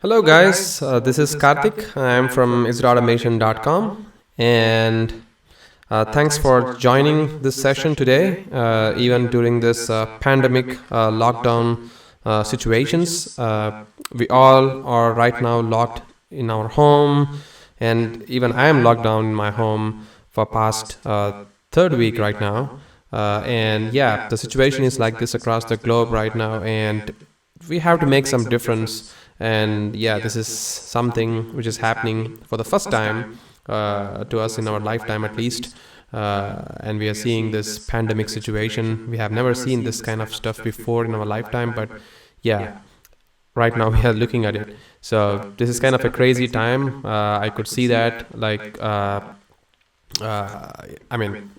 Hello, guys. This is Karthik. I'm from executeautomation.com, and thanks for joining this session today. Even during this pandemic lockdown situations, we all are right now locked in our home, and even I am locked down in my home for past third week right now. And yeah, the situation is like this across the globe right now, and we have to make some difference. And yeah, this is something which is happening for the first time to us in our lifetime at least. And we are seeing this pandemic situation. We have never seen this kind of stuff before in our lifetime, but yeah, right now we are looking at it. So this is kind of a crazy time. I could see that, like, I mean, a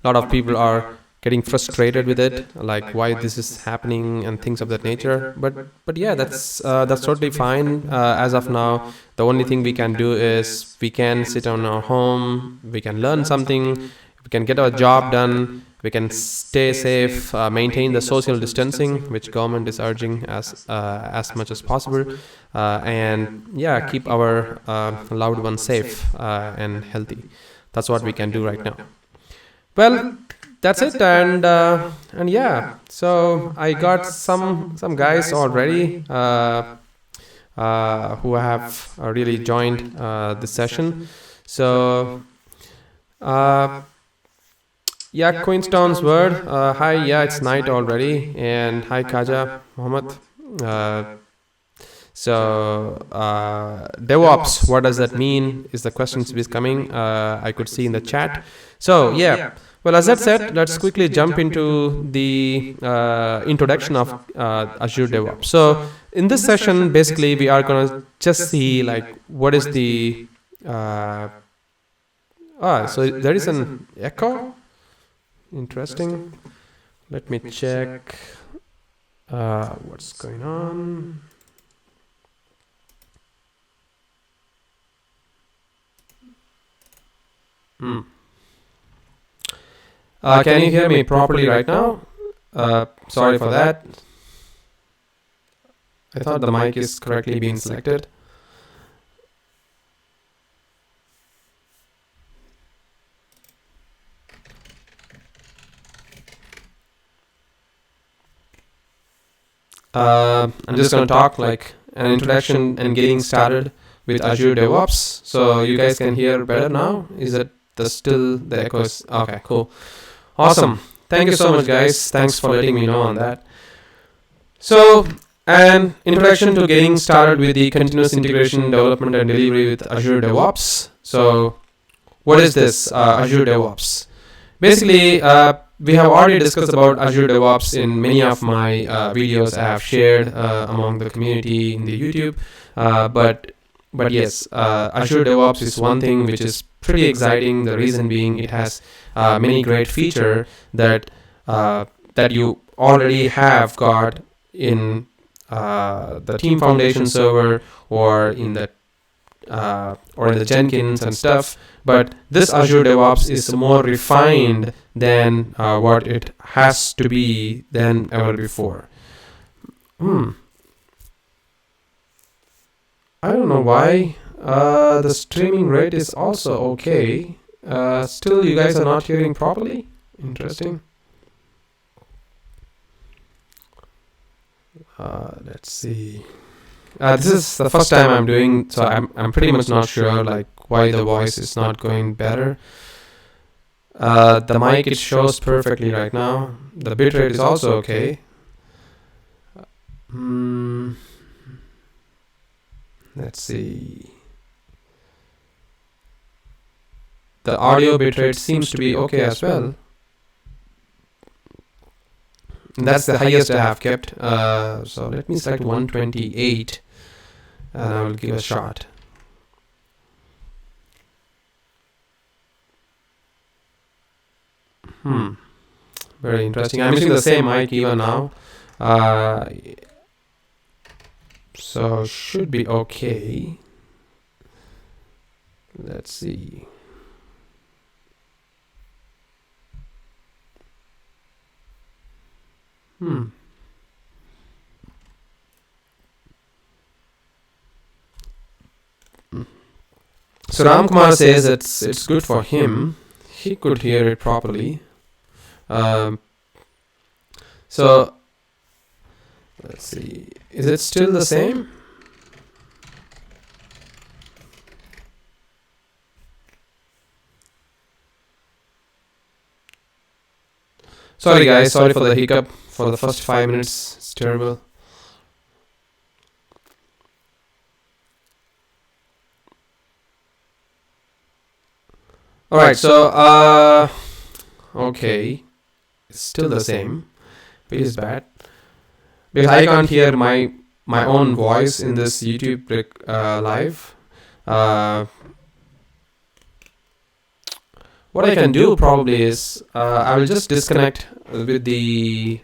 lot of people are getting frustrated with it, like why this is happening and things of that nature. But yeah, that's totally fine. As of now, the only thing we can do is we can sit on our home, we can learn something, we can get our job done, we can stay safe, maintain the social distancing, which government is urging as much as possible, and yeah, keep our loved ones safe and healthy. That's what we can do right now. Well, that's it, and yeah. So I got some guys already who have really joined this session. So yeah, Queenstone's word. Hi, yeah, it's night already, and hi, Kaja Mohammed. Uh, DevOps, what does that mean? Is the questions is coming. I could see in the chat. So yeah. Well, as that said, let's quickly jump into the introduction of Azure DevOps. So in this session, basically, we are gonna just see like what is the so there is an echo. Interesting. Let me check what's going on. Can you hear me properly right now? Sorry for that. I thought the mic is correctly being selected. I'm just going to talk like an introduction and getting started with Azure DevOps. So you guys can hear better now? Is it still the echoes? Okay, cool. Awesome. Thank you so much, guys. Thanks for letting me know on that. So, an introduction to getting started with the continuous integration, development, and delivery with Azure DevOps. So, what is this Azure DevOps? Basically, we have already discussed about Azure DevOps in many of my videos I have shared among the community in the YouTube. But yes, Azure DevOps is one thing which is pretty exciting. The reason being it has many great features that you already have got in the Team Foundation server or in the Jenkins and stuff. But this Azure DevOps is more refined than what it has to be than ever before. I don't know why the streaming rate is also okay. Still, you guys are not hearing properly. Interesting. Let's see. This is the first time I'm doing, so I'm pretty much not sure like why the voice is not going better. The mic it shows perfectly right now. The bitrate is also okay. Let's see. The audio bitrate seems to be okay as well. And that's the highest I have kept. So let me select 128 and I will give a shot. Very interesting. I'm using the same mic even now. So should be okay. Let's see. So Ramkumar says it's good for him. He could hear it properly. So let's see. Is it still the same? Sorry guys, sorry for the hiccup for the first 5 minutes. It's terrible. Alright, so okay. It's still the same. Which is bad. Because I can't hear my own voice in this YouTube live. What I can do probably is I will just disconnect with the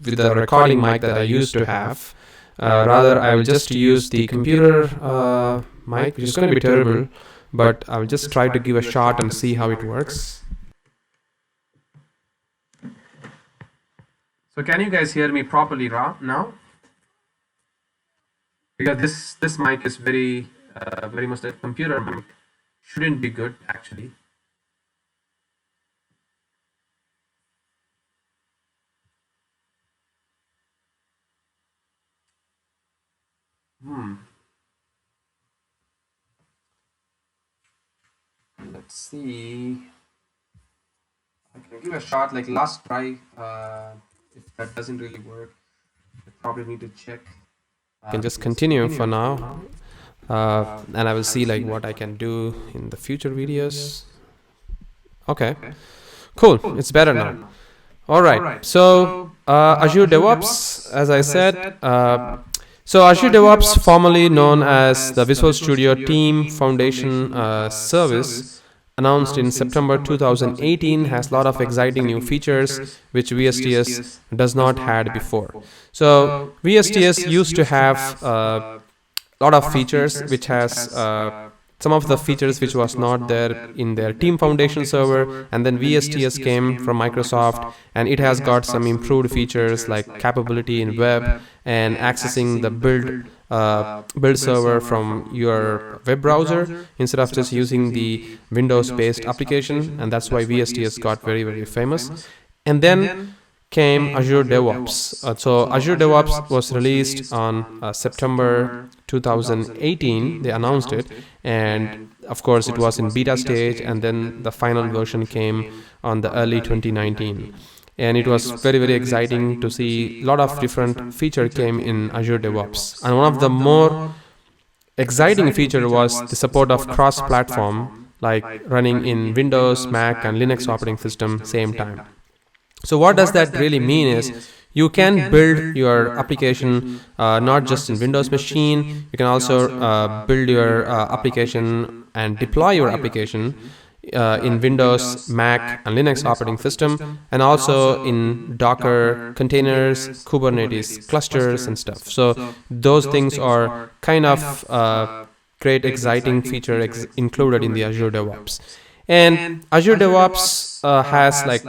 recording mic that I used to have. Rather, I will just use the computer mic, which is going to be terrible, but I will just try to give a shot and see how it works. So can you guys hear me properly now? Because this mic is very much a computer mic. Shouldn't be good actually. Let's see. I can give a shot like last try. If that doesn't really work, I probably need to check. I can just continue for now. And I will see like what I can do in the future videos. Okay, cool. It's better now. All right. So Azure DevOps, as I said. So Azure DevOps, formerly known as the Visual Studio Team Foundation service, announced in September 2018, has a lot of exciting new features which VSTS does not had before. So VSTS used to have lot of features which has some of the features which was not there in their Team Foundation server, and then VSTS came from Microsoft, and it has got some improved features like capability in web and accessing the build server from your web browser instead of just using the Windows based application, and that's why VSTS got very, very famous. And then came Azure DevOps. So Azure DevOps was released on September 2018. They announced it, and of course it was in beta stage, and then the final version came on the early 2019. And it was very, very exciting to see a lot of different feature came in Azure DevOps. And one of the more exciting feature was the support of cross-platform, like running in Windows, Mac, and Linux operating system same time. So what does that really mean is you can build your application not just in Windows machine, you can also build your application and deploy your application in Windows, Mac, and Linux operating system, and also in Docker containers, Kubernetes clusters, and stuff. So those things are kind of great, exciting feature included in the Azure DevOps. And Azure DevOps has like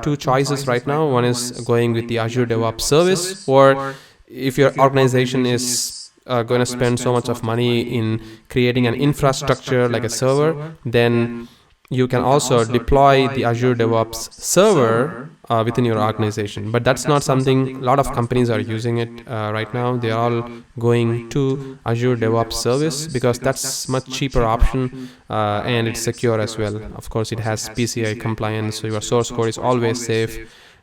two choices right now. One is going with the Azure DevOps service, or if your organization is going to spend so much of money in creating an infrastructure like a server, then you can also deploy the Azure DevOps server within your organization. But that's not something a lot of companies are using it right now. They are all going to Azure DevOps service because that's much cheaper option and it's secure as well. Of course, it has PCI compliance, so your source code is always safe.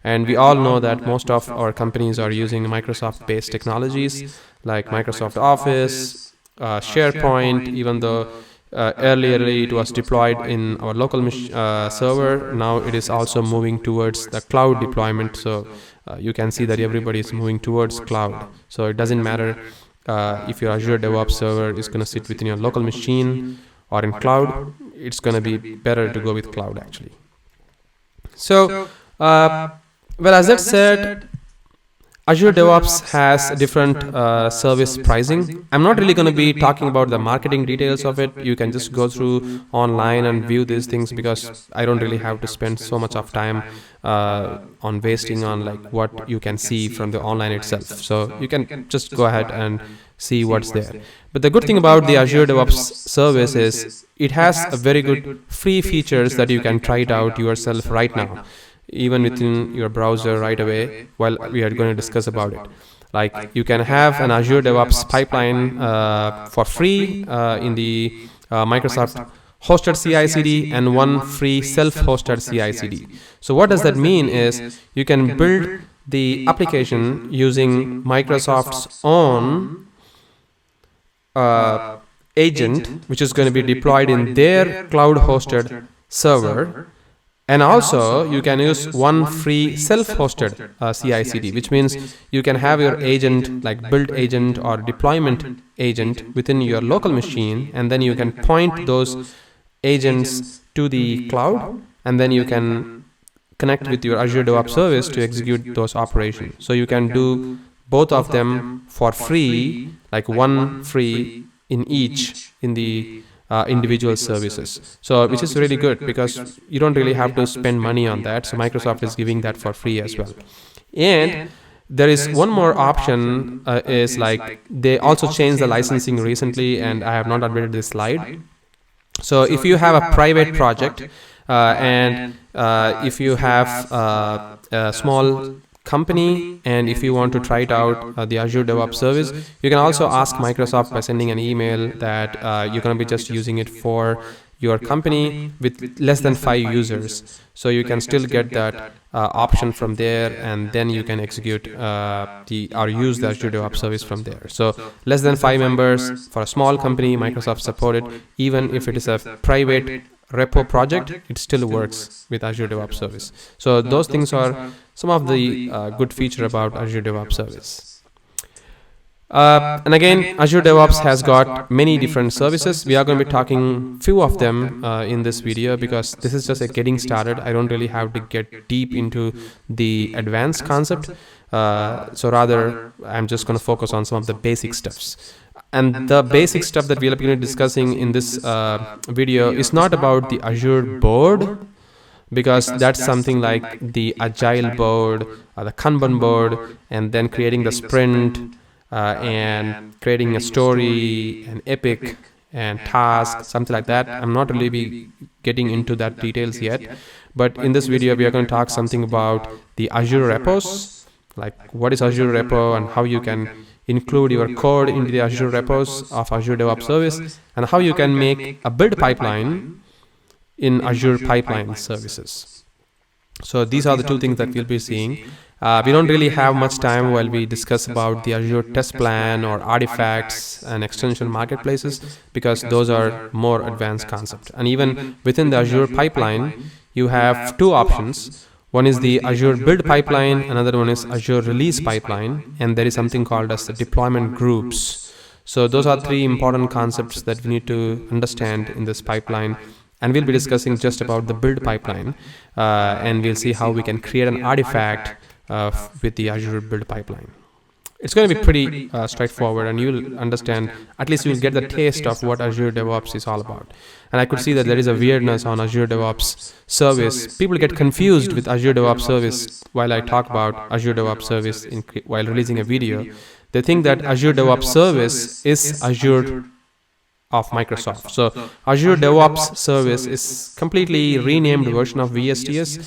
And we all know that most of our companies are using Microsoft-based technologies like Microsoft Office, SharePoint, even though earlier it was deployed in our local server. Now it is also moving towards the cloud deployment. So you can see that everybody is moving towards cloud. So it doesn't matter if your Azure DevOps server is going to sit within your local machine or in cloud. It's going to be better to go with cloud actually. So, well, as I said, Azure DevOps has different service pricing. I'm not really going to be talking about the marketing details of it. You can just go through online and view these things, because I don't really have to spend so much of time on wasting on like what you can see from the online itself. So you can just go ahead and see what's there. But the good thing about the Azure DevOps service is it has a very good free features that you can try it out yourself right now, even within your browser right away, while we are going to discuss about it. Like, you can have an Azure DevOps pipeline for free in the Microsoft hosted CI/CD and one free self-hosted CI/CD. So what does that mean is you can build the application using Microsoft's own agent, which is going to be deployed in their cloud-hosted server. And also, you can use one free self-hosted CI/CD, which means you can have your agent, like build agent or deployment agent, within your local machine, and then you can point those agents to the cloud, and then you can connect with your Azure DevOps service to execute those operations. So you can do both of them for free, like one free in each in the individual services. So which is really good, because you don't really have to spend money on that. So Microsoft is giving that for free as well. And there is one more option, is like they also changed the licensing recently, and I have not updated this slide. So if you have a private project and if you have a small company, and if you want to try it out, the Azure DevOps service, you can also ask Microsoft by sending an email that you're going to be just using it for your company with less than 5 users. So you can still get that option from there, and then you can execute or use the Azure DevOps service from there. So less than 5 members for a small company, Microsoft supported. Even if it is a private repo project, it still works with Azure DevOps service. So those things are some of the good feature about Azure DevOps service. And again, Azure DevOps has got many different services. We are going to be talking few of them in this video, because this is just a getting started. I don't really have to get deep into the advanced concept. So rather, I'm just going to focus on some of the basic stuffs. And the basic stuff that we'll be discussing in this video is not about the Azure board, because that's something like the Agile board or the Kanban board, and then creating the sprint and creating a story, an epic and task, something like that. I'm not really be getting into that details yet, but in this video we are going to talk something about the Azure repos, like what is Azure repo and how you can include your code into the Azure repos of Azure DevOps service, and how you can make a build pipeline in Azure pipeline services. So these are the two things that we'll be seeing. We don't really have much time while we discuss about the Azure test plan or artifacts and extension marketplaces, because those are more advanced concepts. And even within the Azure pipeline, you have two options. One is the Azure build pipeline, another one is Azure release pipeline, and there is something called as the deployment groups. So those are three important concepts that we need to understand in this pipeline. And we'll be discussing just about the build pipeline, and we'll see how we can create an artifact with the Azure build pipeline. It's going to be pretty straightforward, and you'll understand, at least you'll get the taste of what Azure DevOps is all about. And I could see that there is a weirdness on Azure DevOps service. People get confused with Azure DevOps service while I talk about Azure DevOps service while releasing a video. They think that Azure DevOps service is Azure of Microsoft. So Azure DevOps service is completely renamed version of VSTS.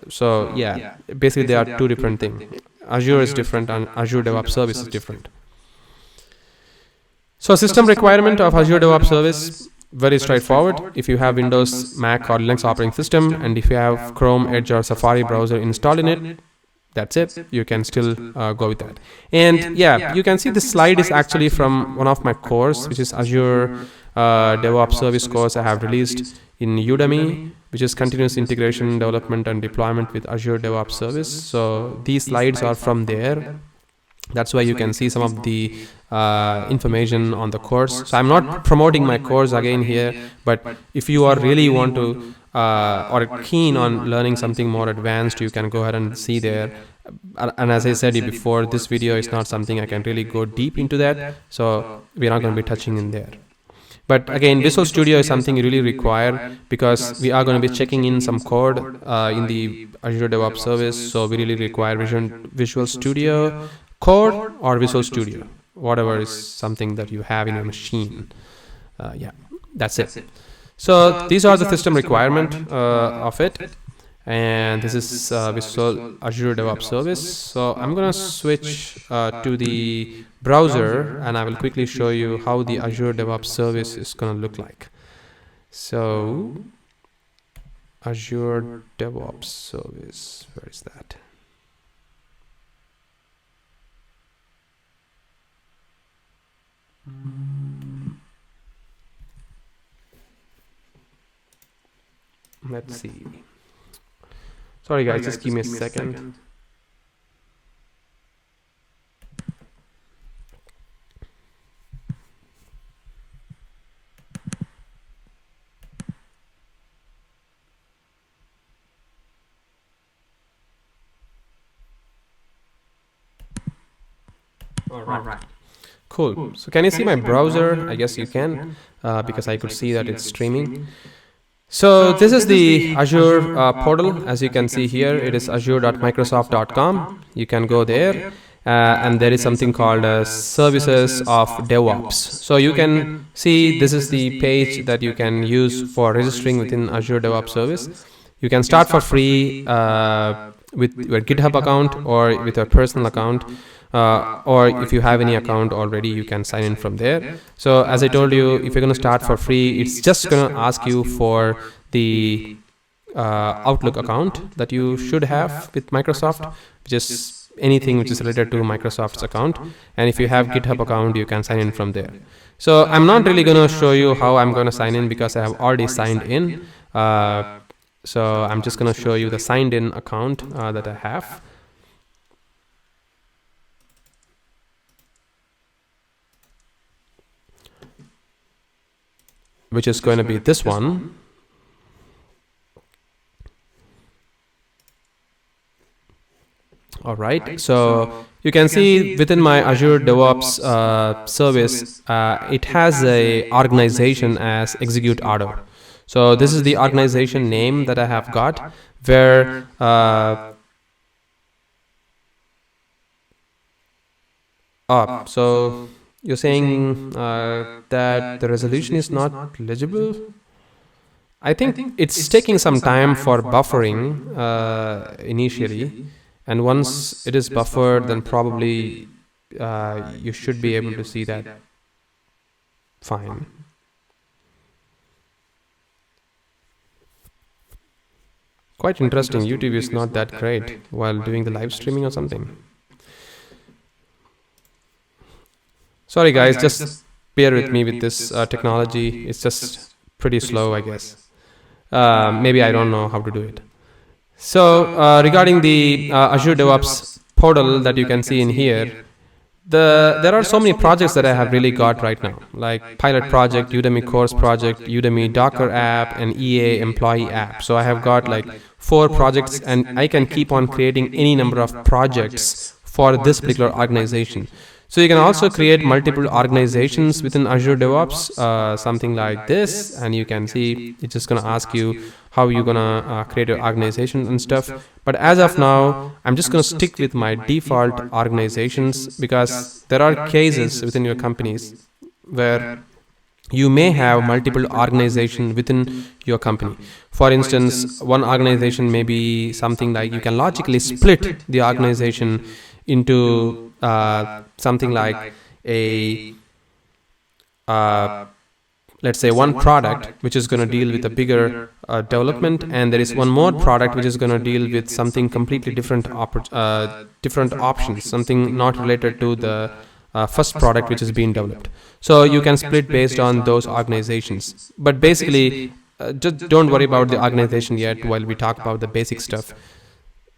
So yeah, basically they are two different things. Azure is different and Azure DevOps service is different. So system requirement of Azure DevOps service, very straightforward. If you have Windows, Mac or Linux operating system, and if you have Chrome, Edge or Safari browser installed in it, that's it. You can still go with that. And yeah, you can see this slide is actually from one of my course, which is Azure DevOps service course I have released in Udemy, which is continuous integration, development and deployment with Azure DevOps service. So these slides are from there. That's why you can see some of the information on the course. So I'm not promoting my course again here, but if you are really want to or keen on learning something more advanced, you can go ahead and see there. And as I said before, this video is not something I can really go deep into that, so we're not going to be touching in there. But again, Visual Studio is something you really require, because we are going to be checking in some code in the Azure DevOps service. So we really require Visual Studio code or Visual Studio, whatever is something that you have in your machine. Yeah, that's it. So these are the system requirement of it. And this is Visual Azure DevOps service. So I'm going to switch to the browser, and I will quickly show you how the Azure DevOps service is going to look like. So Azure DevOps service, where is that? Let's see. Sorry guys, just give me a second. All right. Cool. So can you see my browser? I guess you can, because I could see that it's streaming. So this is the Azure portal. As you can see here, it is azure.microsoft.com. You can go there, and there is something called Services of DevOps. So you can see this is the page that you can use for registering within Azure DevOps service. You can start for free with your GitHub account or with your personal account. Or if you have any account already, you can sign in from there. So as I told you, if you're going to start for free, it's just going to ask you for the Outlook account that you should have with Microsoft, which is anything which is related to Microsoft's account. And if you have GitHub account, you can sign in from there. So I'm not really going to show you how I'm going to sign in, because I have already signed in. So I'm just going to show you the signed in account that I have. Which is going to be this one. All right. So you can see within my Azure DevOps service, it has a organization as Execute Auto. So this is the organization name that I have got, where so you're saying that the resolution is not legible? I think it's taking some time for buffering initially, and once it is buffered, then probably you should be able to see that fine. Quite interesting. YouTube is not that great while doing the live streaming or something. Sorry guys, just bear with me with this technology. It's just pretty slow, I guess. Maybe I don't know how to do it. So regarding the Azure DevOps portal that you can see in here, there are so many projects that I have really got right now, like pilot project, Udemy course project, Udemy Docker app, and EA employee app. So I have got like 4 projects, and I can keep on creating any number of projects for this particular organization. So you can also create multiple organizations within Azure DevOps, something like this, and you can see it's just going to ask you how you're going to create your organization and stuff. But as of now, I'm just going to stick with my default organizations, because there are cases within your companies where you may have multiple organizations within your company. For instance, one organization may be something like you can logically split the organization into something like a let's say one product which is going to deal with a bigger development, and there is one more product which is going to deal with something completely different options, something not related to the first product which is being developed. So you can split based on those organizations. But basically, just don't worry about the organization yet while we talk about the basic stuff.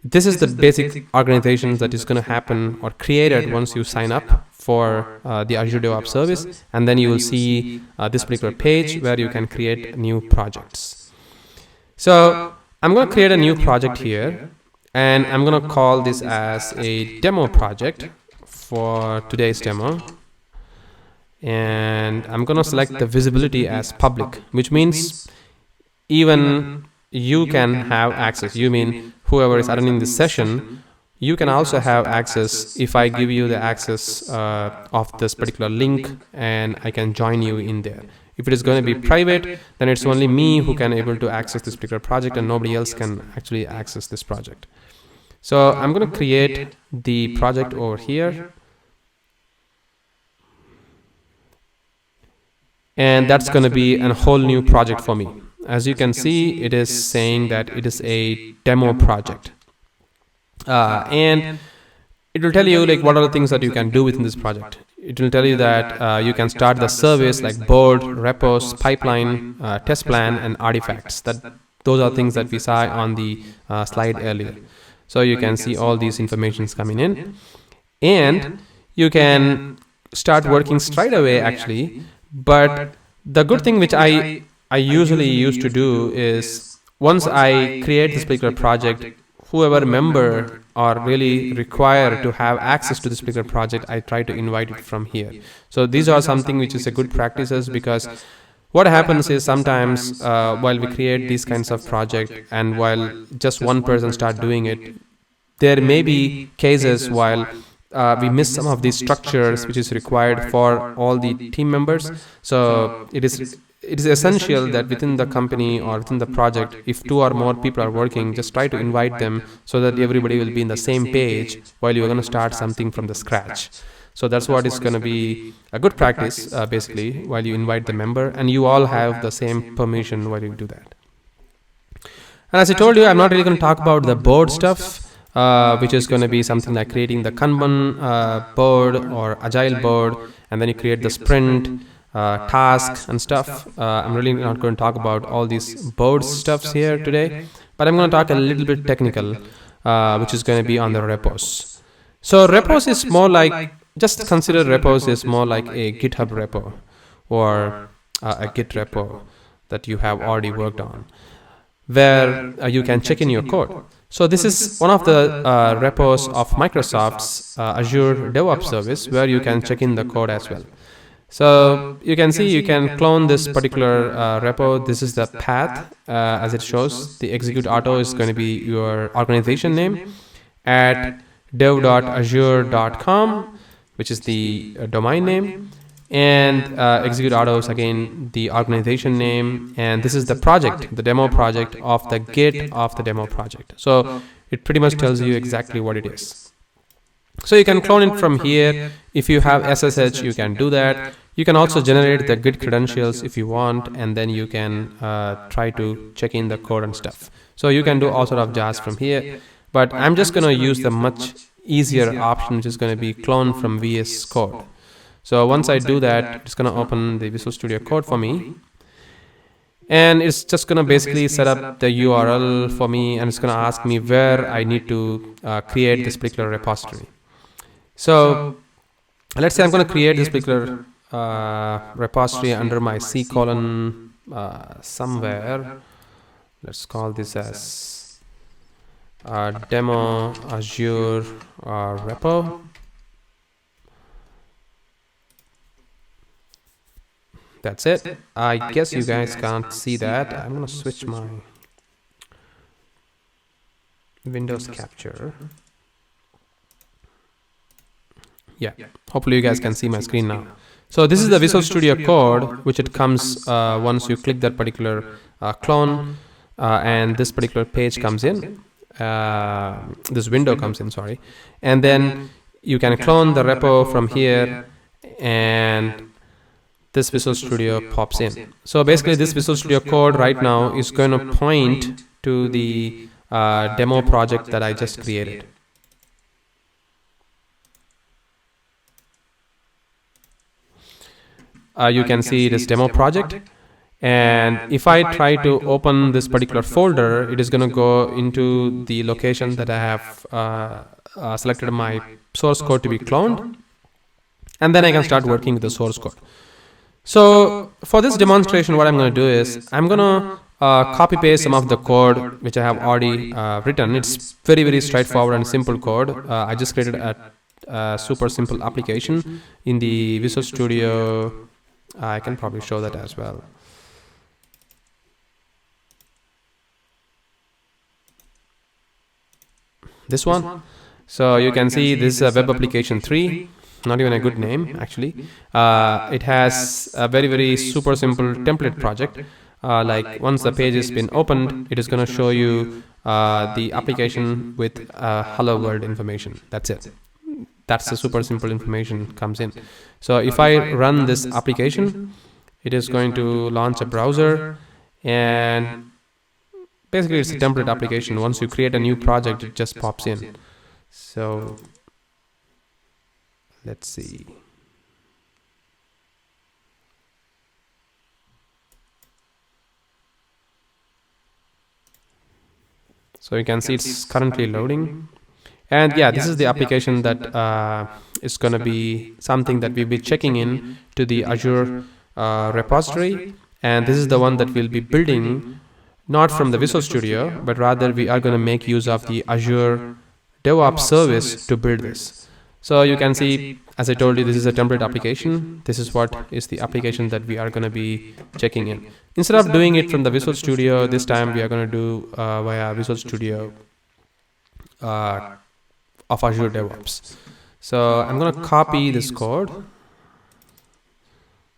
This is the basic organizations that is going to happen or created once you sign up for the Azure DevOps service, and then you will see this particular page where you can create new projects. So I'm going to create a new project here, and I'm going to call this as a demo project for today's demo. And I'm going to select the visibility as public, which means even you can have access. You mean whoever is attending this session, you can also have access if I give you the access of this particular link, and I can join you in there. If it is going to be private, then it's only me who can able to access this particular project, and nobody else can actually access this project. So I'm going to create the project over here, and that's going to be a whole new project for me. As you can see, it is saying that it is a demo project, and it will tell you like what are the things that you can do within this project. It will tell you that you can start the service like board, repos, pipeline, test plan, and artifacts. Those are things that we saw on the slide earlier. So you can see all these informations coming in, and you can start working straight away actually. But the good thing which I usually used to do is, once I create this particular project, whoever member are really required to have access to this particular project, I try to invite it from here. So these are something which is a good practices, because what happens is sometimes while we create these kinds of project, and while just one person start doing it, there may be cases while we miss some of these structures which is required for all the team members. So it is essential that within the company or within the project, if 2 or more people are working, just try to invite them so that everybody will be in the same page while you're going to start something from the scratch. So that's what is going to be a good practice basically, while you invite the member, and you all have the same permission while you do that. And as I told you, I'm not really going to talk about the board stuff, which is going to be something like creating the Kanban board or Agile board, and then you create the sprint tasks and stuff. I'm really not going to talk about all these board stuffs here today, but I'm going to talk a little bit technical, which is going to be on the repos. So repos is more like, just consider repos is more like a GitHub repo or a Git repo that you have already worked on, where you can check in your code. So this is one of the repos of Microsoft's Azure DevOps service, where you can check in the code as well. So you can see you can clone this particular repo. This is the path as it shows. The execute auto is going to be your organization name at dev.azure.com, which is the domain name. And execute auto is again the organization name, and this is the project, the demo project of the Git of the demo project. So it pretty much tells you exactly what it is. So you can clone it from here. If you have SSH, you can do that. You can also generate the Git credentials if you want, and then you can try to check in the code and stuff. So you can do all sort of jazz from here, but I'm just going to use the much easier option, which is going to be clone from VS Code. So once I do that, it's going to open the Visual Studio Code for me, and it's just going to basically set up the URL for me, and it's going to ask me where I need to create this particular repository. So let's say I'm going to create this particular repository under my C colon somewhere. Let's call this as demo Azure repo. That's it. I guess you guys can't see that. I'm going to switch my Windows capture. Yeah, hopefully you guys can see my screen now. So this is the Visual Studio Code, which it comes once you click that particular clone, and this particular page comes in. This window comes in, sorry. And then you can clone the repo from here, and this Visual Studio pops in. So basically this Visual Studio Code right now is going to point to the demo project that I just created. You can see this demo project, and if I try to open this particular folder, it is going to go into the location that I have selected my source code to be cloned, and then I can start working with the source code. So for this demonstration, what I'm going to do is I'm going copy paste some of the code which I have already written. It's very straightforward and simple code. I just created a super simple application in the Visual Studio. I can probably show that as well. This one. So you can see this is a web application 3. Not even a good name actually. It has a very super simple template project. Like once the page has been opened, it is going to show you the application with hello world information. That's it. That's the super simple information comes in. So if I run this application, it is going to launch a browser, and basically it's a template application. Once you create a new project, it just pops in. So let's see. So you can see it's currently loading. And yeah, this is the application that is going to be something that we'll be checking in to the Azure repository. And this is the one that we'll be building, not from the Visual Studio, but rather we are going to make use of the Azure DevOps service to build this. So you can see, as I told you, this is a template application. This is what is the application that we are going to be checking in. Instead of doing it from the Visual Studio, this time we are going to do via Visual Studio of Azure DevOps. So I'm going to copy this code.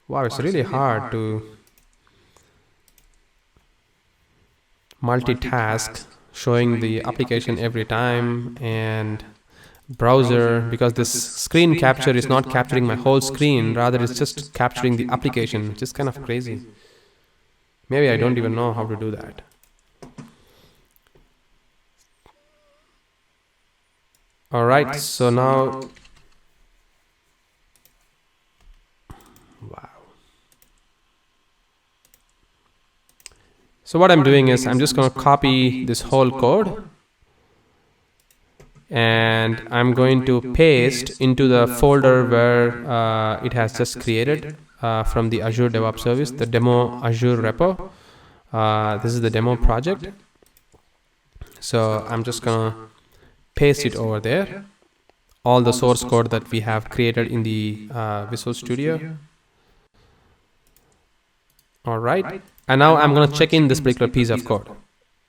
Wow, it's really hard to multitask, showing the application every time, and browser, because this screen capture is not capturing my whole screen, rather it's just capturing the application, which is kind of crazy. Maybe I don't even know how to do that. Alright, so now, wow. So what I'm doing is I'm just going to copy this whole code, and I'm going to paste into the folder where it has just created from the Azure DevOps service, the demo Azure repo. This is the demo project. So I'm just going to paste it over there, all the source code that we have created in the Visual Studio. Alright, and now I'm going to check in this particular piece of code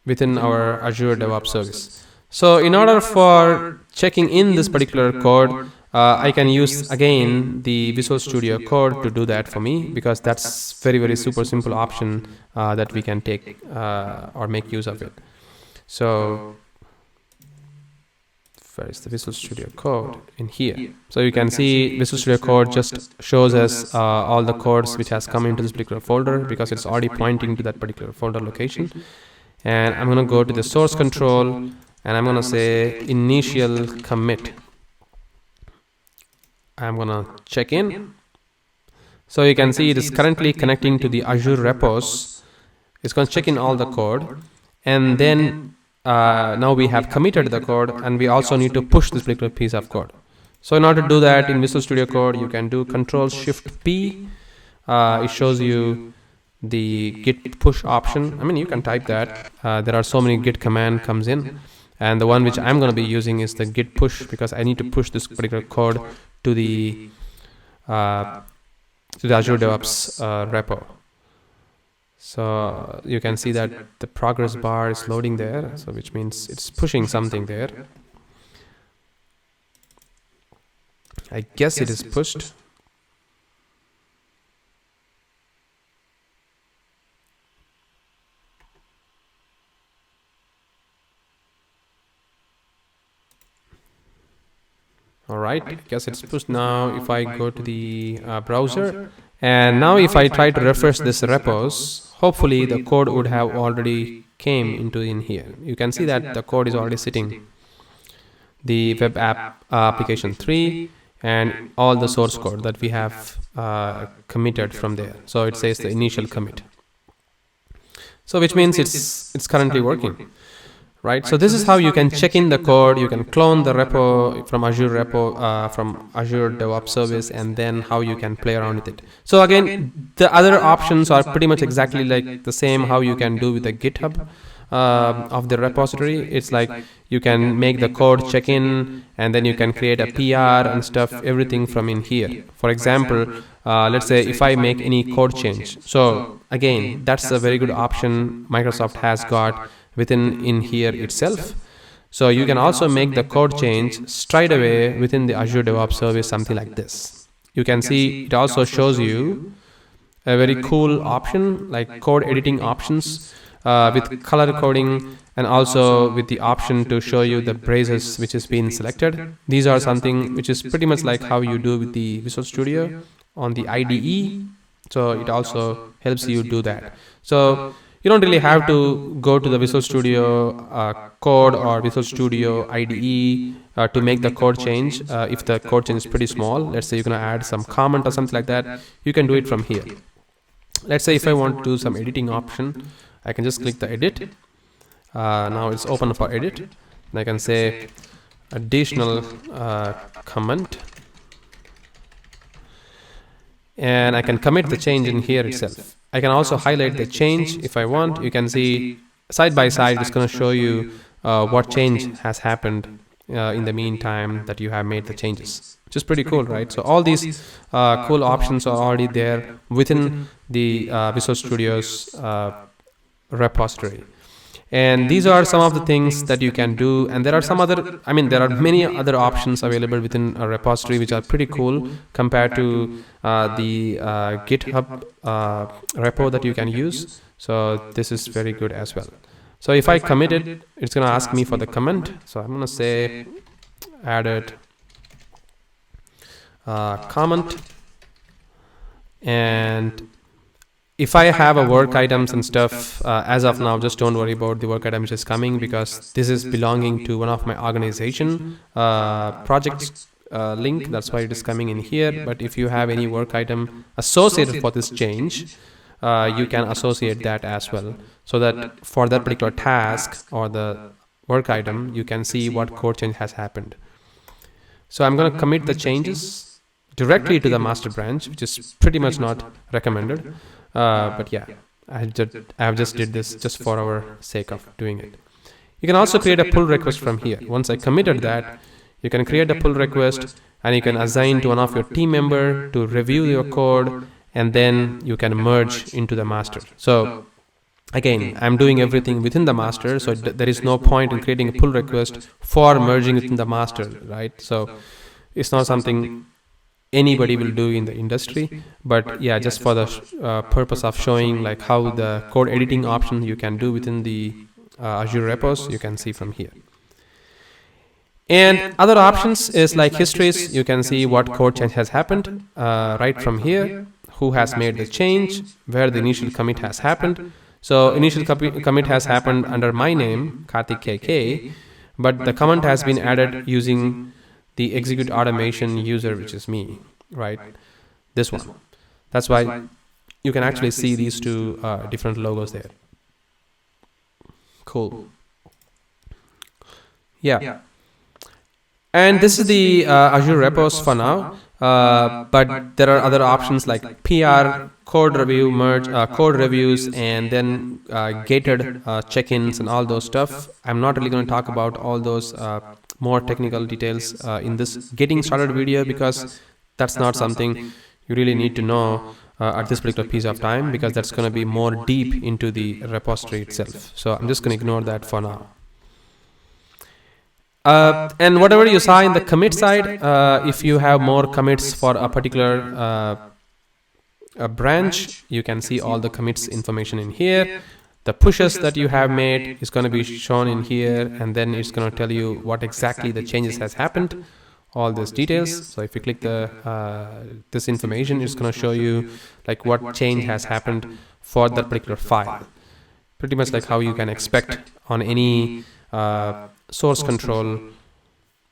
within our Azure DevOps service. So in order for checking in this particular code, I can use again the Visual Studio code to do that for me, because that's very super simple option that we can take or make use of it. So where is the Visual Studio code? In here. So you can see Visual Studio code just shows us all the codes which has come into this particular folder, because it's already pointing to that particular folder location. And I'm going to go to the source control, and I'm going to say initial commit. I'm going to check in. So you can see it is currently connecting to the Azure repos. It's going to check in all the code, and then now we have committed the code, and we also need to push this particular piece of code. So in order to do that in Visual Studio Code, you can do Control-Shift-P. It shows you the git push option. I mean, you can type that. There are so many git command comes in, and the one which I'm going to be using is the git push, because I need to push this particular code to the Azure DevOps repo. So you can see that the progress bar is loading there, so which means it's pushing something there. I guess it is pushed. Alright, I guess it's pushed now. If I go to the browser, and now if I try to refresh this repos, hopefully the code would have already came into in here. You can see that the code is already sitting. The web app application 3 and all the source code that we have committed from there. So it says the initial commit. So which means it's currently working. right? So this is how you can check in the code. You can clone the repo from Azure Repo, from Azure DevOps service, and then how you can play around with it. So again, the other options are pretty much exactly like the same how you can do with the GitHub of the repository. It's like you can make the code check in, and then you can create a PR and stuff, everything from in here. For example, let's say if I make any code change. So again, that's a very good option Microsoft has got within in here itself. So you can also make the code change straight away within the Azure DevOps service, something like this. You can see it also shows you a very cool option like code editing options with color coding, and also with the option to show you the braces which has been selected. These are something which is pretty much like how you do with the Visual Studio on the IDE. So it also helps you do that. So you don't really have to go to the Visual Studio code or Visual Studio IDE to make the code change. If the code change is pretty small, let's say you're going to add some comment or something like that, you can do it from here. Let's say if I want to do some editing option, I can just click the edit. Now it's open for edit. And I can say additional comment. And I can commit the change in here itself. I can also highlight the change if I want. You can see side by side, it's going to show you what change has happened in the meantime that you have made the changes, which is pretty cool, right? So all these cool options are already there within the Visual Studio's repository. And these are some of the things that you can do, and there are some other, I mean, there are many other options available within a repository which are pretty cool compared to the GitHub repo that you can use. So this is very good as well. So if I commit it, it's going to ask me for the comment. So I'm going to say added comment, and if I have a work items and stuff, as of now, just don't worry about the work item which is coming, because this is belonging to one of my organization projects link. That's why it is coming in here. But if you have any work item associated for this change, you can associate that as well, so that for that particular task or the work item, you can see what code change has happened. So I'm going to commit the changes directly to the master branch, which is pretty much not recommended. But yeah, I have just did this just for our sake of doing it. You can also create a pull request from here. Once I committed that, you can create a pull request, and you can assign to one of your team member to review your code, and then you can merge into the master. So again, I'm doing everything within the master, so there is no point in creating a pull request for merging within the master, right? So it's not something anybody will do in the industry, but yeah, just for the purpose of showing like how the code editing option you can do within the Azure repos, you can see from here. And other options is like histories. You can see what code change has happened right from here, who has made the change, where the initial commit has happened. So initial commit has happened under my name, Karthik KK, but the comment has been added using the executeautomation user, which is me, right? This one. That's why you can actually see these two different logos there. Cool. Yeah. And this is the Azure repos for now. But there are other options like PR, code review, merge, code reviews, and then gated check-ins and all those stuff. I'm not really going to talk about all those more technical details in this getting started video, because that's not something you really need to know at this particular piece of time, because that's going to be more deep into the repository itself. So I'm just going to ignore that for now. And whatever you saw in the commit side, if you have more commits for a particular branch, you can see all the commits information in here. The pushes that you have made is going to be shown in here, and then it's going to tell you what exactly the changes has happened, all these details. So if you click the this information, it's going to show you like what change has happened for that particular file. Pretty much like how you can expect on any source control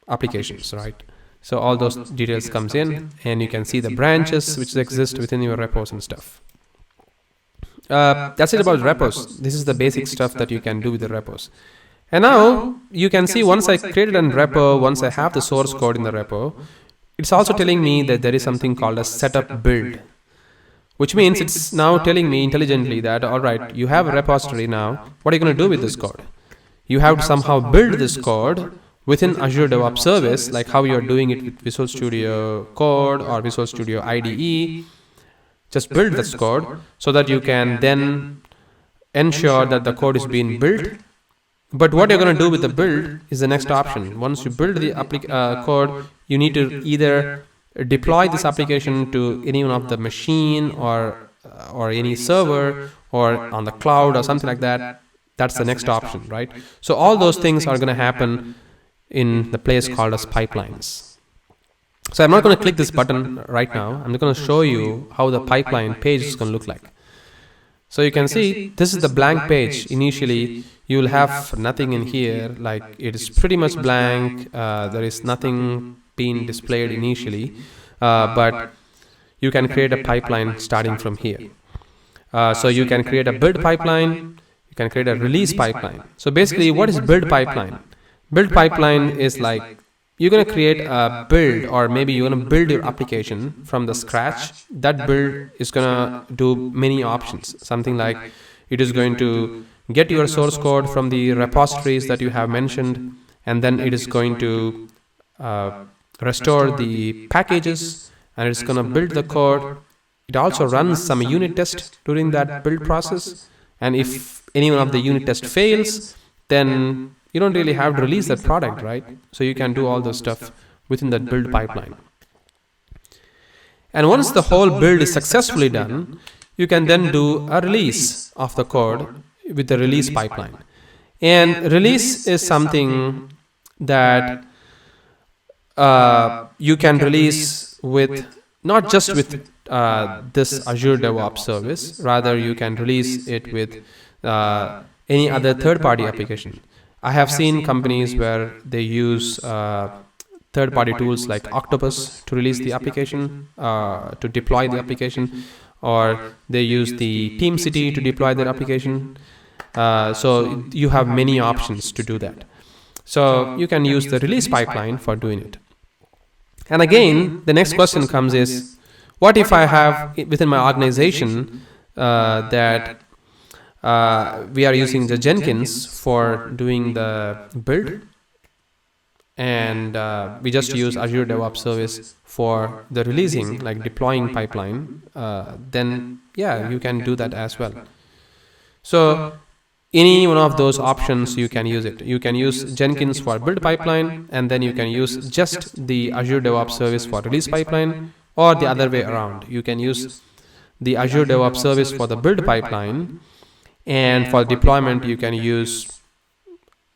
applications, right? So all those details comes in, and you can see the branches which exist within your repos and stuff. That's it about repos. This is the basic stuff that you can do with the repos. And now you can see once I created a repo, once I have the source code in the repo, it's also telling me that there is something called a setup build, which means it's now telling me intelligently that, all right, you have a repository now. What are you going to do with this code? You have to somehow build this code within Azure DevOps service, like how you're doing it with Visual Studio Code or Visual Studio IDE. Just build this code so that you can then ensure that the code is being built. But what you're going to do with the build is the next option. Once you build the code, you need to either deploy this application to any one of the machine or any server or on the cloud or something like that. That's the next option, right? So all those things are going to happen in the place called as pipelines. So I'm not going to click this button right now. I'm going to show you how the pipeline page is going to look like. So you can see this is the blank page. Initially, you will have nothing in here. Like it is pretty much blank. There is nothing being displayed initially, but you can create a pipeline starting from here. So you can create a build pipeline. You can create a release pipeline. So basically, what is build pipeline? Build pipeline is like you're going to create a build, or maybe you're going to build your application from the scratch. That build is going to do many options. Something like it is going to get your source code from the repositories that you have mentioned, and then it is going to restore the packages, and it's going to build the code. It also runs some unit test during that build process, and if any one of the unit test fails, then you don't really have to release that product, right? So you can do all those stuff within that build pipeline. And once the whole build is successfully done, you can then do a release of the code with the release pipeline. And release is something that you can release with, not just with this Azure DevOps service, rather you can release it with any other third-party application. I have seen companies where they use third-party tools like Octopus to release the application, to deploy the application, or they use the TeamCity to deploy their application. So you have many options to do that. So you can use the release pipeline for doing it. And again, the next question comes is, what if I have within my organization that we are using the Jenkins for doing the build, and we just use Azure DevOps service for the releasing, like deploying pipeline, then yeah, you can do that as well. So any one of those options you can use it. You can use Jenkins for build pipeline, and then you can use just the Azure DevOps service for release pipeline, or the other way around. You can use the Azure DevOps service for the build pipeline, and for deployment you can use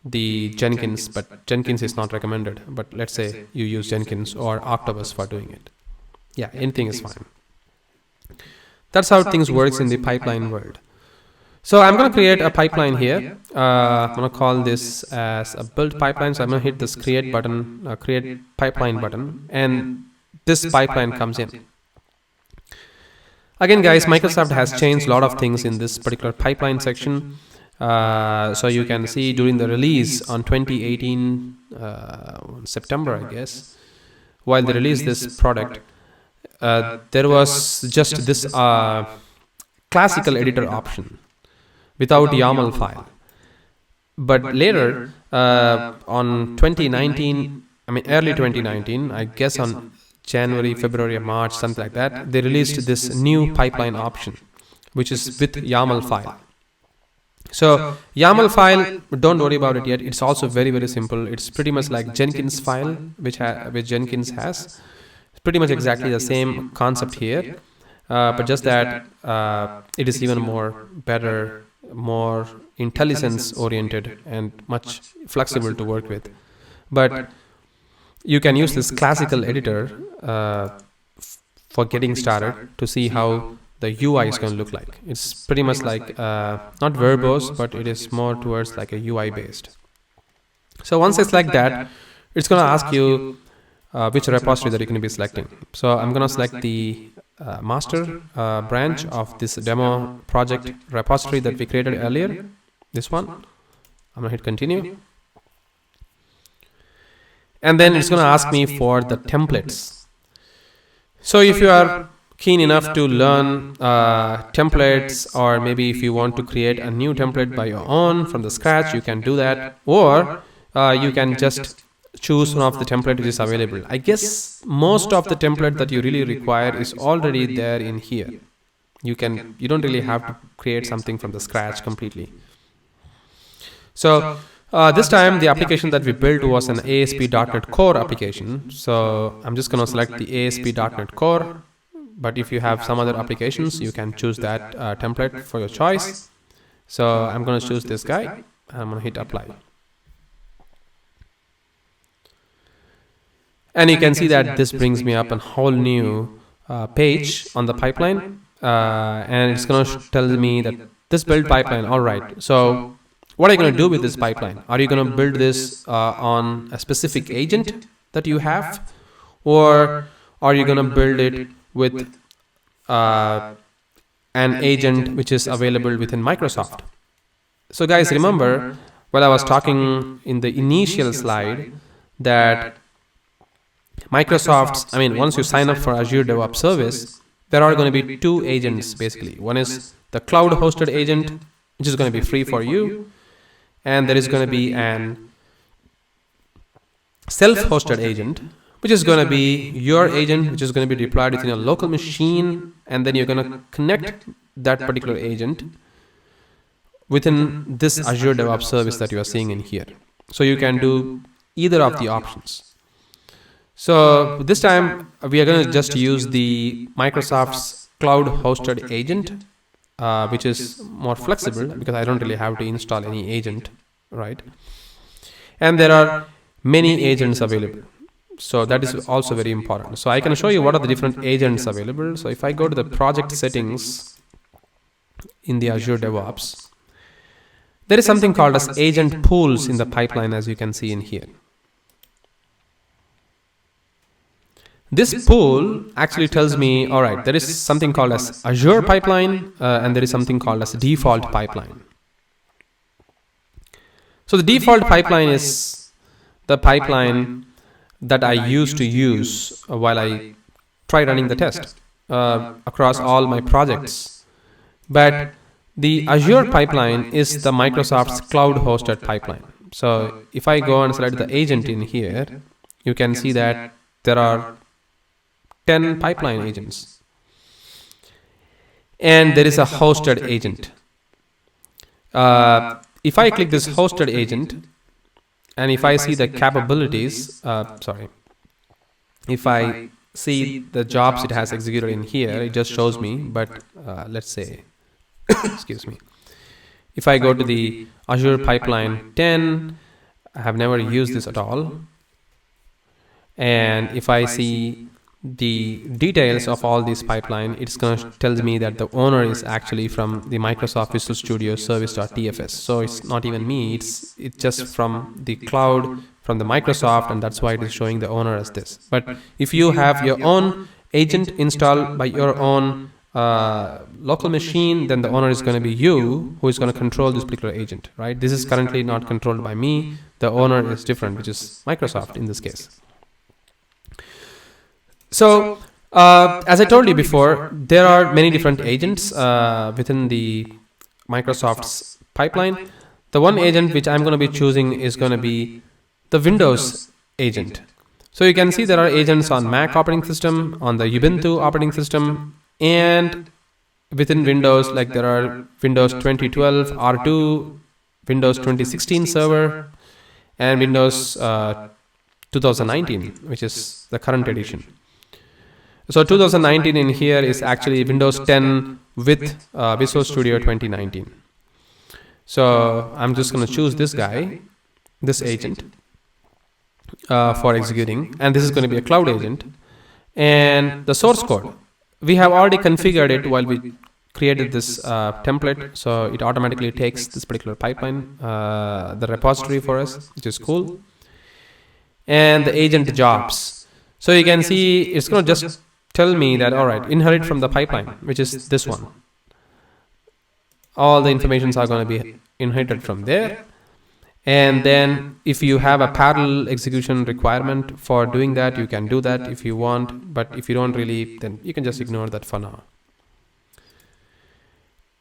the Jenkins, but Jenkins is not recommended. But let's say you use Jenkins or Octopus for doing it. Yeah, anything is fine. That's how things works in the pipeline world. So I'm going to create a pipeline here. I'm going to call this as a build pipeline. So I'm going to hit this create button, create pipeline button, and this pipeline comes in. Again, guys, Microsoft has changed a lot of things in this particular pipeline section. So you can see during the release on 2018 September, I guess, while they released this product, there was just this classical editor option without YAML file. But later, on 2019, early 2019, I guess on January, February, March, something like that, they released this new pipeline option, which is with YAML file. So YAML file, don't worry about it yet. It's also very, very simple. It's pretty much like Jenkins file, which Jenkins has. It's pretty much exactly the same concept here, but just that it is even more better, more intelligence oriented, and much flexible to work with. But you can use this classical editor for getting started to see how the UI is going to look like. It's pretty much like not verbose, but it is more towards like a UI based. So once it's like that, it's going to ask you which repository that you're going to be selecting. So I'm going to select the master branch of this demo project repository that we created earlier. This one. I'm going to hit continue. And then it's going to ask me for the templates. So if you are keen enough to learn templates, or maybe if you want to create a new template by your own from the scratch, you can do that. Or you can just choose one of the template which is available. I guess most of the template that you really require is already there in here. You don't really have to create something from the scratch completely. So this time the application that we built was an ASP.NET Core application. So I'm just going to select the ASP.NET Core. But if you have some other applications, you can choose that template for your choice. So I'm going to choose this guy. I'm going to hit apply. And you can see that this brings me up a whole new page on the pipeline. And it's going to tell me that this build pipeline, all right. So what are you going to do with this pipeline? Are you going to build this on a specific agent that you have? Or are you going to build it with an agent which is available within Microsoft? So guys, remember while I was talking in the initial slide that Microsoft's, once you sign up for Azure DevOps service, there are going to be two agents basically. One is the cloud hosted agent, which is going to be free for you. And there is going to be an self-hosted agent, which is going to be your agent, which is going to be deployed within a local machine. And then you're going to connect that particular agent within this Azure DevOps service that you are seeing in here. So you can do either of the options. So this time we are going to just use the Microsoft's cloud hosted agent, which is more flexible because I don't really have to install any agent, right? And there are many agents available. So that is also very important. So I can show you what are the different agents available. So if I go to the project settings in the Azure DevOps, there is something called as agent pools in the pipeline, as you can see in here. This pool actually tells me, all right, there is something called as Azure pipeline, and there is something called as default pipeline. So the default pipeline is the pipeline that I used to use while I try running the test across all my projects. But the Azure pipeline is the Microsoft's cloud hosted pipeline. So if I go and select the agent in here, you can see that there are 10 pipeline agents. And there is a hosted agent. If I click this hosted agent, and if I see the capabilities, if I see the jobs it has executed in here, it just shows me, but let's say, excuse me. If I go to the Azure Pipeline 10, I have never used this at all. And if I see the details of all this pipeline, it's going to tell me that the owner is actually from the Microsoft Visual Studio service.tfs. So it's not even me, it's just from the cloud, from the Microsoft, and that's why it is showing the owner as this. But if you have your own agent installed by your own local machine, then the owner is going to be you, who is going to control this particular agent, right? This is currently not controlled by me. The owner is different, which is Microsoft in this case. So, as I told you before, there are many different agents within the Microsoft's pipeline. The one agent which I'm going to be choosing is going to be the Windows agent. So you can see there are agents on Mac operating system, on the Ubuntu operating system, and within Windows, like there are Windows 2012 R2, Windows 2016 Server, and Windows 2019, which is the current edition. So 2019 in here is actually Windows 10 with Visual Studio 2019. So I'm just going to choose this guy, this agent, for executing. And this is going to be a cloud agent. And the source code, we have already configured it while we created this template. So it automatically takes this particular pipeline, the repository for us, which is cool. And the agent jobs. So you can see it's going to just tell me that, all right, inherit from the pipeline, which is this one. All the informations are going to be inherited from there. And then if you have a parallel execution requirement for doing that, you can do that if you want. But if you don't really, then you can just ignore that for now.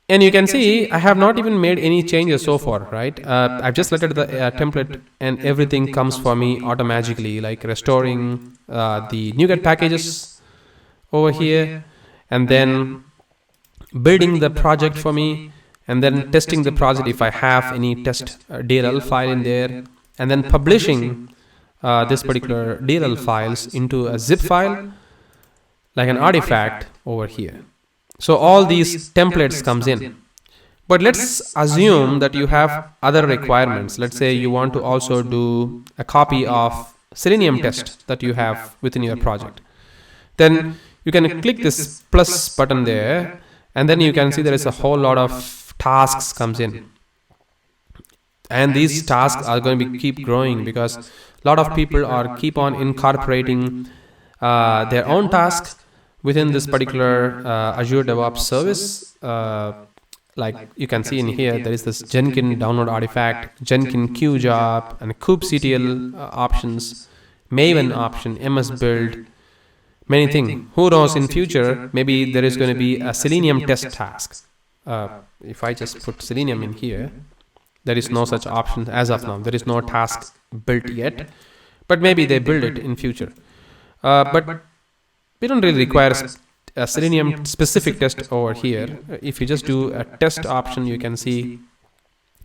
And you can see I have not even made any changes so far, right? I've just selected the template and everything comes for me automatically, like restoring the NuGet packages over here, and then building the project for me, and then testing the project if I have any test DLL file in there, and then publishing this particular DLL files into a zip file, like an artifact over here. So all these templates comes in. But let's assume that you have other requirements. Let's say you want to also do a copy of Selenium test that you have within your project. Then you can click this plus button there, and then you can see there is a whole lot of tasks comes in. And these tasks are going to keep growing because a lot of people are keep on incorporating their own tasks within this particular Azure DevOps service. Like you can see in here, there is this Jenkins download artifact, Jenkins Q job, and kubectl options, Maven option, MS build, many things. Who knows, in future, maybe there is going to be a Selenium test task. If I just put Selenium in here, there is no such option as of now. There is no task built yet, but maybe they build it in future. But we don't really require a Selenium specific test over here. If you just do a test option, you can see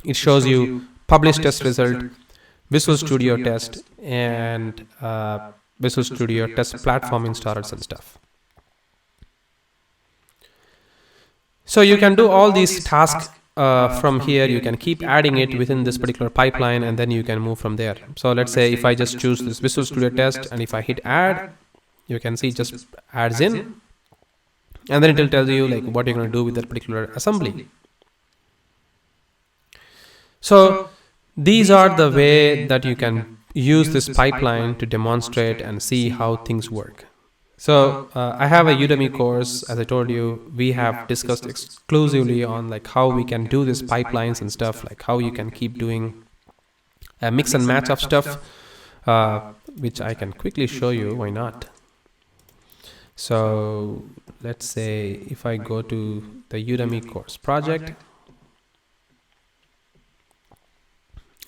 it shows you publish test result, Visual Studio test, and Visual Studio test platform installers and stuff. So you can do all these tasks from here. You can keep adding it within this particular pipeline, and then you can move from there. So let's say if I just choose this Visual Studio test, and if I hit add, you can see it just adds in, and then it will tell you like what you're going to do with that particular assembly. So these are the way that you can use this pipeline to demonstrate and see how things work. So I have a Udemy course, as I told you. We have discussed exclusively on like how we can do this pipelines and stuff, like how you can keep doing a mix and match of stuff, which I can quickly show you. Why not? So let's say if I go to the Udemy course project,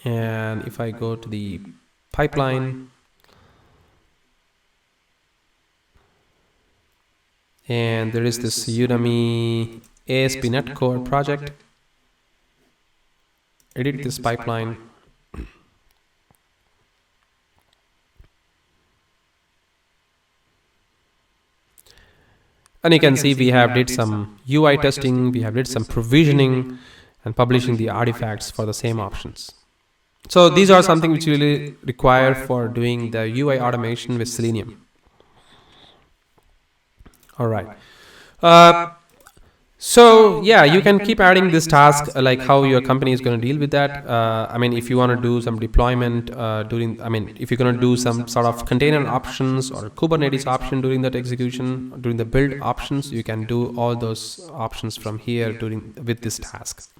and if I go to the pipeline, and there is this Udemy ASP.NET Core project, edit this pipeline, and you can see we have did some UI testing, we have did some provisioning and publishing the artifacts for the same options. So these are something which you really require for doing the UI automation with Selenium. All right. So yeah, you can keep adding this task, like how your company is going to deal with that. I mean, if you want to do some deployment if you're going to do some sort of container options or Kubernetes option during that execution, during the build options, you can do all those options from here with this task.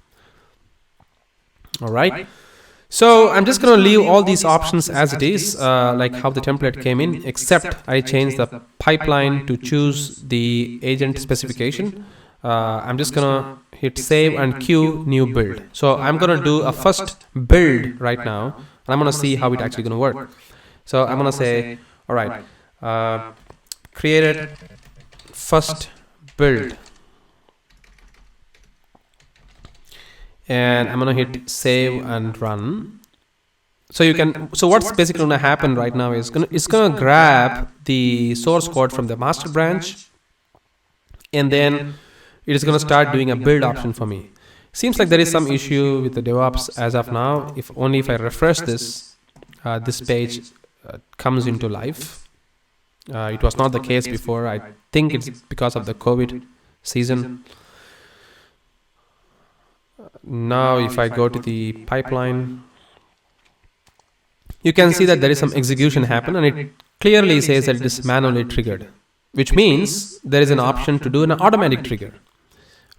All right. So I'm just going to leave all these options as it is, like how the template came in, except I changed the pipeline to choose the agent specification. I'm just going to hit save and queue new build. So I'm going to do a first build right now, and I'm going to see how it actually going to work. So I'm going to say, all right, created first build. And I'm going to hit save and run. So what's basically going to happen right now is it's going to grab the source code from the master branch, and then it is going to start doing a build option for me. Seems like there is some issue with the DevOps as of now. If I refresh this, this page comes into life. It was not the case before. I think it's because of the COVID season. Now if I go to the pipeline, you can see that there is some execution happen, and it clearly says that it is manually triggered, which means there is an option to do an automatic trigger,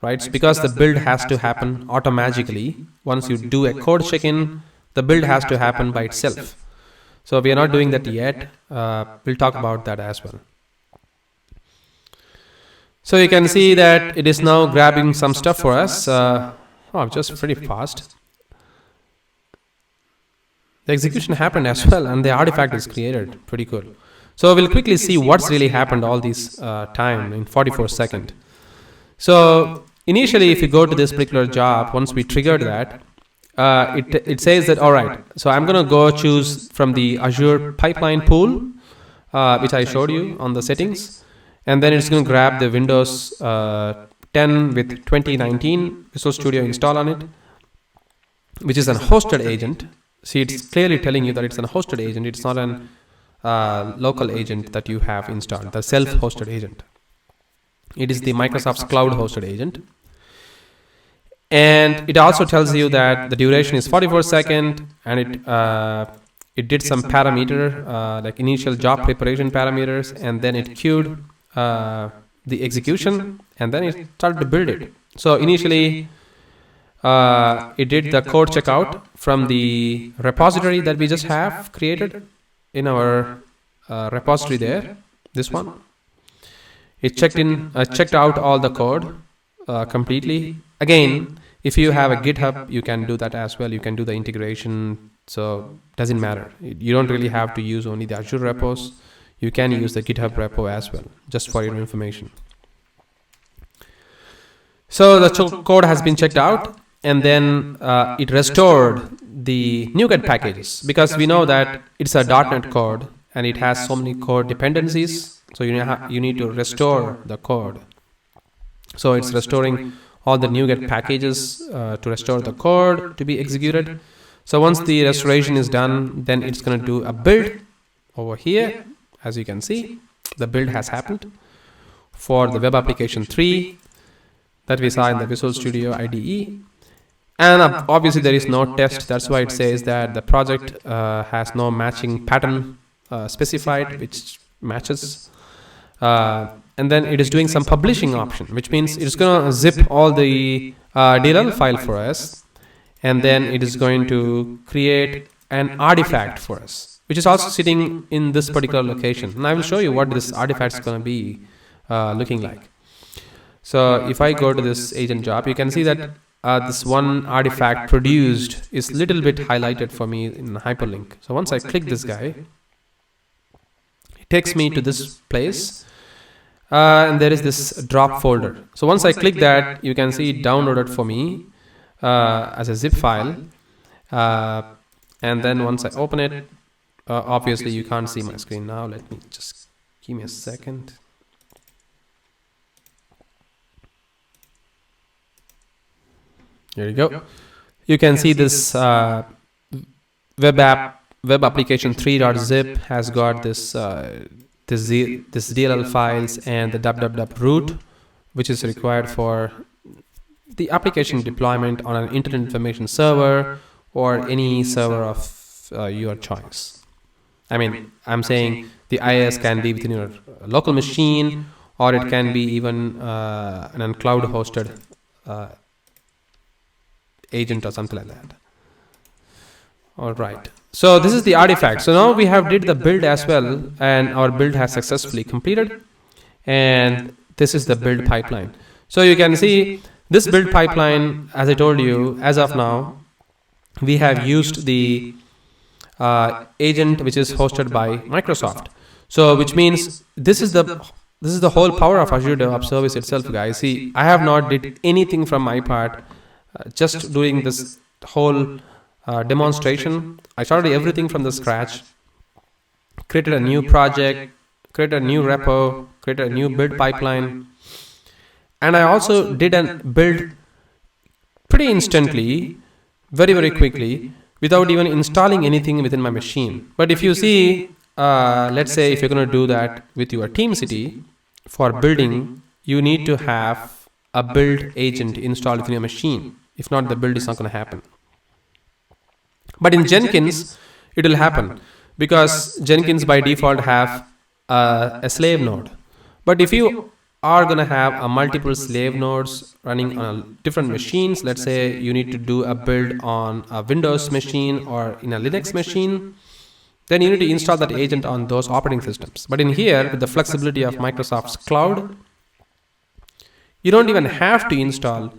right? It's because the build has to happen automatically. Once you do a code check-in, the build has to happen by itself. So we are not doing that yet. We'll talk about that as well. So you can see that it is now grabbing some stuff for us. Just pretty fast. The execution happened as well, and the artifact is created. Pretty cool. So we'll quickly see what's really happened all this time in 44 seconds. So initially, if you go to this particular job, once we triggered that, it says that, all right, so I'm going to go choose from the Azure pipeline pool, which I showed you on the settings. And then it's going to grab the Windows 10 with 2019 Visual Studio install on it, which is a hosted agent. See, it's clearly telling you that it's a hosted agent. It's not a local agent that you have installed, the self-hosted agent. It is the Microsoft's cloud hosted agent. And it also tells you that the duration is 44 seconds, and it did some parameter, like initial job preparation parameters, and then it queued the execution, and then it started to build it. So initially, it did the code checkout from the repository that we just have created in our repository there, this one. It checked out all the code completely. Again, if you have a GitHub, you can do that as well. You can do the integration, so doesn't matter. You don't really have to use only the Azure repos. You can use the GitHub repo as well, just for your information. So the code has been checked out, and then it restored the NuGet packages, because we know that it's a .NET code and it has so many code dependencies. So you need to restore the code. So it's restoring all the NuGet packages to restore the code to be executed. So once the restoration is done, then it's going to do a build over here. As you can see, the build has happened for the web application 3 that we saw in the Visual Studio IDE. And obviously there is no test. That's why it says that the project has no matching pattern specified, which matches. And then it is doing some publishing option, which means it's going to zip all the DLL file for us. And then it is going to create an artifact for us, which is also sitting in this particular location. And I will show you what this artifact is going to be looking like. So if I go to this agent job, you can see that this one artifact produced is a little bit highlighted for me in hyperlink. So once I click this guy, it takes me to this place, and there is this drop folder. So once I click that, you can see it downloaded for me as a zip file. And then once I open it, obviously you can't see my screen now. Let me just give me a second. Here you go. You can see this web application 3.zip has got this this DLL files and the www root, which is required for the application deployment on an internet information server or any server of your choice. I mean, I'm saying the IIS can be within your local machine, or it can be even an cloud hosted agent or something like that. All right. So this is the artifact. So now we have did the build as well, and our build has successfully completed. And this is the build pipeline. So you can see this build pipeline, as I told you, as of now, we have used the agent which is hosted by Microsoft. So which means this is the whole power of Azure DevOps service itself, guys. See, I have not did anything from my part. Just doing this whole demonstration. I started everything from the scratch, created a new project, created a new repo, created a new build pipeline, and I also did a build pretty instantly, very quickly, without even installing anything within my machine. But if you see, let's say if you're going to do that with your TeamCity for building, you need to have a build agent installed within your machine. If not, the build is not going to happen. But in Jenkins, it will happen, because Jenkins by default have a slave node. But if you are going to have a multiple slave nodes running on different machines. Let's say you need to do a build on a Windows machine or in a Linux machine. Then you need to install that agent on those operating systems. But in here, with the flexibility of Microsoft's cloud, you don't even have to install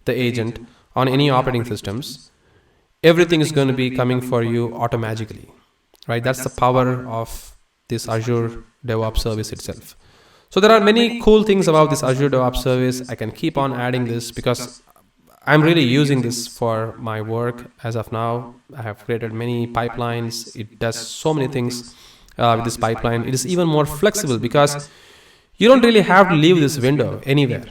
the agent on any operating systems. Everything is going to be coming for you automatically, right? That's the power of this Azure DevOps service itself. So there are many cool things about this Azure DevOps service. I can keep on adding this because I'm really using this for my work as of now. I have created many pipelines. It does so many things with this pipeline. It is even more flexible because you don't really have to leave this window anywhere.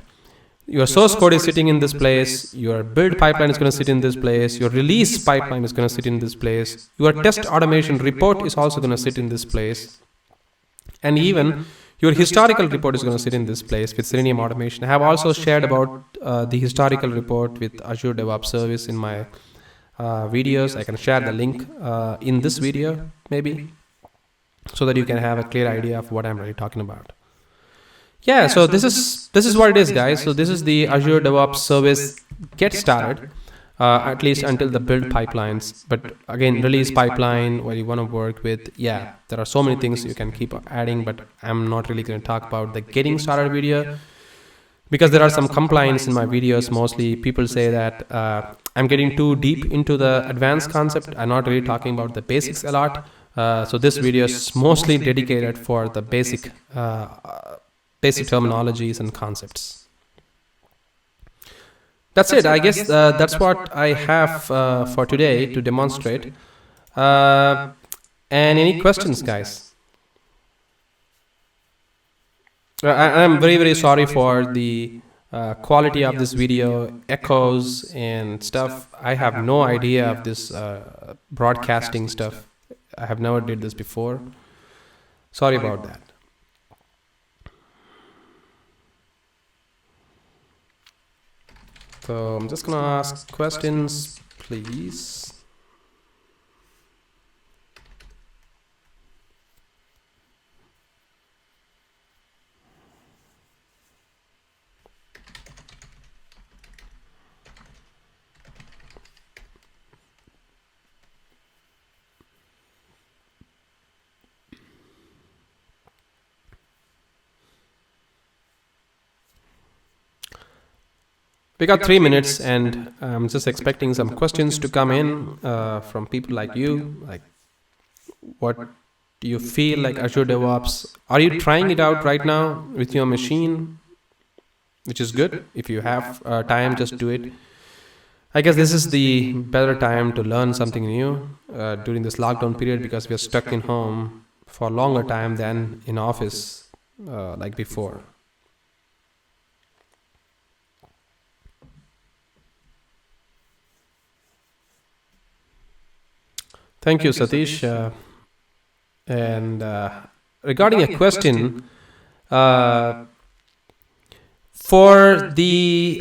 Your source code is sitting in this place. Your build pipeline is going to sit in this place. Your release pipeline is going to sit in this place. Your test automation report is also going to sit in this place. And even your historical report is going to sit in this place with Selenium automation. I have also shared about the historical report with Azure DevOps service in my videos. I can share the link in this video maybe so that you can have a clear idea of what I'm really talking about. Yeah, so this is what it is, guys. So this is the Azure DevOps service get started, at least until the build pipelines. But again, release pipeline, what you want to work with. Yeah, there are so many things you can keep adding, but I'm not really going to talk about the getting started video because there are some complaints in my videos. Mostly people say that I'm getting too deep into the advanced concept. I'm not really talking about the basics a lot. So this video is mostly dedicated for the basic terminologies and concepts. That's it. I guess that's what I have for today to demonstrate. And any questions, guys? I'm very, very sorry for the quality of this video, echoes and stuff. I have no idea of this broadcasting stuff. I have never did this before. Sorry about that. So I'm just going to ask questions, please. We got 3 minutes, and I'm just expecting some questions to come in from people like you. Like, what do you feel like Azure DevOps? Are you trying it out right now with your machine? Which is good. If you have time, just do it. I guess this is the better time to learn something new during this lockdown period because we are stuck in home for a longer time than in office like before. Thank you, Satish. And regarding a question, for the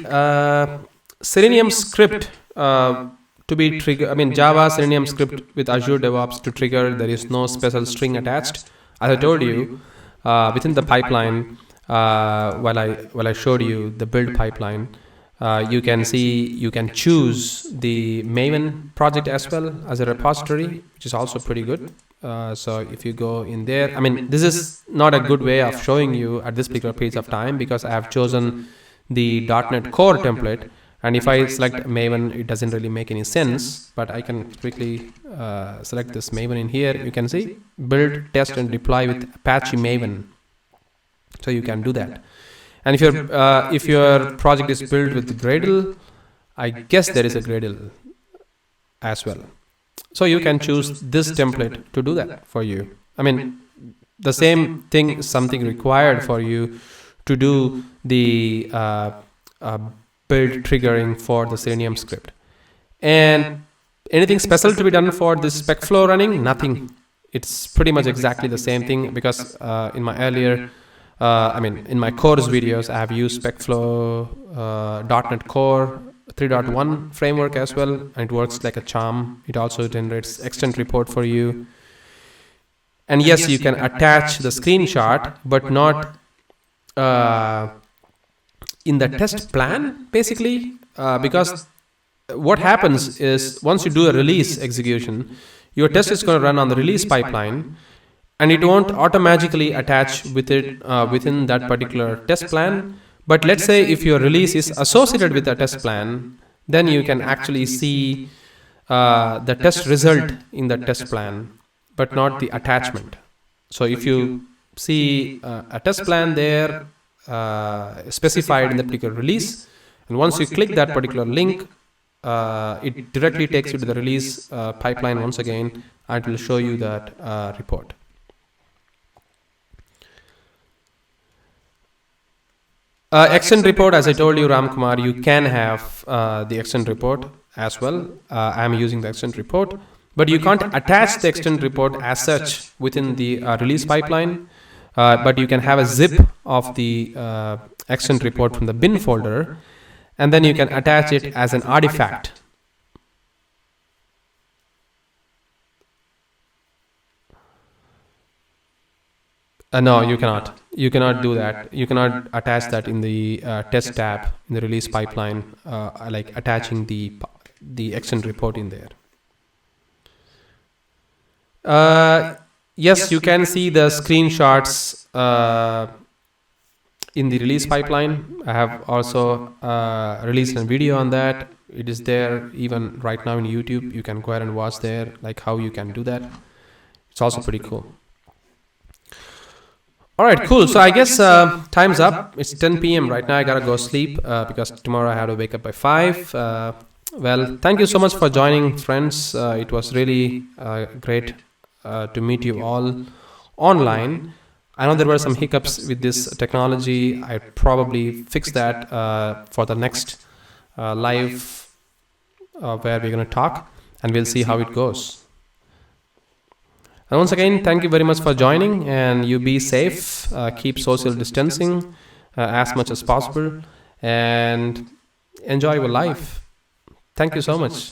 Selenium script to be triggered, Java Selenium script with Azure DevOps to trigger, there is no special string attached. As I told you, within the pipeline, while I showed you the build pipeline, you can see you can choose the Maven project as well as a repository, which is also pretty good. So if you go in there, this is not a good way of showing you at this particular piece of time because I have chosen the .NET Core template, and if I select Maven, it doesn't really make any sense, but I can quickly select this Maven in here. You can see build, test, and deploy with Apache Maven. So you can do that. And if your project is built with Gradle, I guess there is a Gradle as well. So you can choose this template to do that for you. The same thing is something required for you to do the build triggering for the Selenium script. And anything special to be done for this spec flow running? Nothing. It's pretty much exactly the same thing because in my earlier in my course videos, I have used SpecFlow, .NET Core 3.1 framework as well, and it works like a charm. It also generates extent report for you. And yes, you can attach the screenshot, but not in the test plan, basically, because what happens is once you do a release execution, your test is going to run on the release pipeline, and it won't automatically attach with it within that particular test plan. But let's say if your release is associated with a test plan, then you can actually see the test result in the test plan, but not the attachment. So if you see a test plan there specified in the particular release, and once you click that particular link, it directly takes you to the release pipeline once again, and it will show you that report. Extend report, as I told you, Ramkumar, you can have the extend report as well. I'm using the extend report, but you can't attach the extend report as such within the release pipeline. But you can have a zip of the extend report from the bin folder, and then you can attach it as an artifact. No, you cannot. You cannot do that. You cannot attach that in the test tab in the release pipeline, like attaching the extend report in there. Yes, you can see the screenshots in the release pipeline. I have also released a video on that. It is there even right now in YouTube. You can go ahead and watch there, like how you can do that. It's also pretty cool. All right, cool. So I guess time's up. It's 10 p.m. right now. I gotta go sleep because tomorrow I have to wake up by 5. Well, thank you so much for joining, friends. It was really great to meet you all online. I know there were some hiccups with this technology. I probably fix that for the next live where we're going to talk, and we'll see how it goes. And once again, thank you very much for joining, and you be safe, keep social distancing as much as possible, and enjoy your life. Thank you so much.